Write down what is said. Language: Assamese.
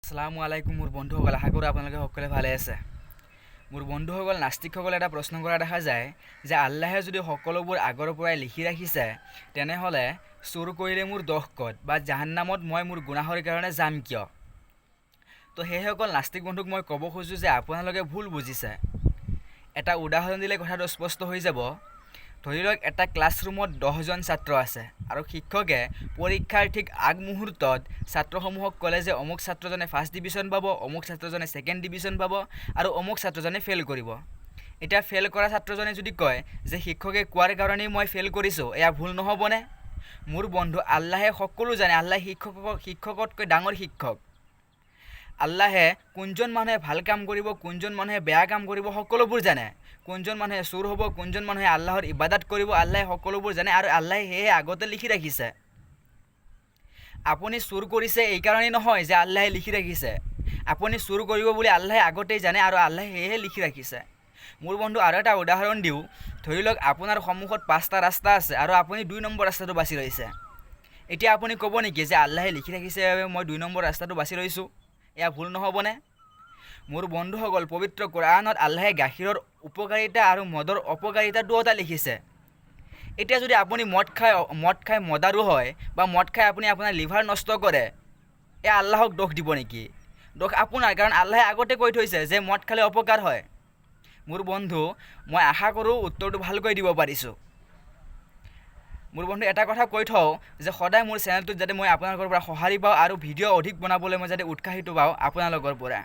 আসসালামু আলাইকুম মোৰ বন্ধুসকল, আশা কৰোঁ আপোনালোকে সকলোৱে ভালে আছে। মোৰ বন্ধুসকল, নাস্তিকসকলে এটা প্ৰশ্ন কৰা দেখা যায় যে আল্লাহে যদি সকলোবোৰ আগৰ পৰাই লিখি ৰাখিছে তেনেহ'লে চুৰ কৰিলে মোৰ দোষ ক'ত, বা জাহান্নামত মই মোৰ গুনাহৰ কাৰণে যাম কিয়? তো সেইসকল নাস্তিক বন্ধুক মই ক'ব খোজোঁ যে আপোনালোকে ভুল বুজিছে। এটা উদাহৰণ দিলে কথাটো স্পষ্ট হৈ যাব। ধৰি লওক এটা ক্লাছৰুমত 10জন ছাত্ৰ আছে আৰু শিক্ষকে পৰীক্ষাৰ ঠিক আগমুহূৰ্তত ছাত্ৰসমূহক ক'লে যে অমুক ছাত্ৰজনে ফাৰ্ষ্ট ডিভিজন পাব, অমুক ছাত্ৰজনে ছেকেণ্ড ডিভিজন পাব আৰু অমুক ছাত্ৰজনে ফেইল কৰিব। এতিয়া ফেইল কৰা ছাত্ৰজনে যদি কয় যে শিক্ষকে কোৱাৰ কাৰণেই মই ফেইল কৰিছোঁ, এয়া ভুল নহ'বনে? মোৰ বন্ধু, আল্লাহে সকলো জানে। আল্লাহ শিক্ষকতকৈ ডাঙৰ শিক্ষক। আল্লাহে কোনজন মানুহে ভাল কাম কৰিব, কোনজন মানুহে বেয়া কাম কৰিব সকলোবোৰ জানে। কোনজন মানুহে চুৰ হ'ব, কোনজন মানুহে আল্লাহৰ ইবাদত কৰিব, আল্লাহে সকলোবোৰ জানে আৰু আল্লাহে সেয়ে আগতে লিখি ৰাখিছে। আপুনি চুৰ কৰিছে এই কাৰণেই নহয় যে আল্লাহে লিখি ৰাখিছে। আপুনি চুৰ কৰিব বুলি আল্লাহে আগতেই জানে আৰু আল্লাহে সেয়েহে লিখি ৰাখিছে। মোৰ বন্ধু, আৰু এটা উদাহৰণ দিওঁ। ধৰি লওক আপোনাৰ সন্মুখত 5টা ৰাস্তা আছে আৰু আপুনি 2 নম্বৰ ৰাস্তাটো বাছি লৈছে। এতিয়া আপুনি ক'ব নেকি যে আল্লাহে লিখি ৰাখিছে বাবে মই 2 নম্বৰ ৰাস্তাটো বাছি লৈছোঁ? এয়া ভুল নহ'বনে? মোৰ বন্ধুসকল, পবিত্ৰ কোৰাণত আল্লাহে গাখীৰৰ উপকাৰিতা আৰু মদৰ অপকাৰিতা দুয়োটা লিখিছে। এতিয়া যদি আপুনি মদ খাই মদাৰু হয় বা মদ খাই আপুনি আপোনাৰ লিভাৰ নষ্ট কৰে, এয়া আল্লাহক দোষ দিব নেকি? দোষ আপোনাৰ, কাৰণ আল্লাহে আগতে কৈ থৈছে যে মদ খালে অপকাৰ হয়। মোৰ বন্ধু, মই আশা কৰোঁ উত্তৰটো ভালকৈ দিব পাৰিছোঁ। মোৰ বন্ধু, এটা কথা কৈ থওঁ যে সদায় মোৰ চেনেলটোত যাতে মই আপোনালোকৰ পৰা সঁহাৰি পাওঁ আৰু ভিডিঅ' অধিক বনাবলৈ মই যাতে উৎসাহিত পাওঁ আপোনালোকৰ পৰা।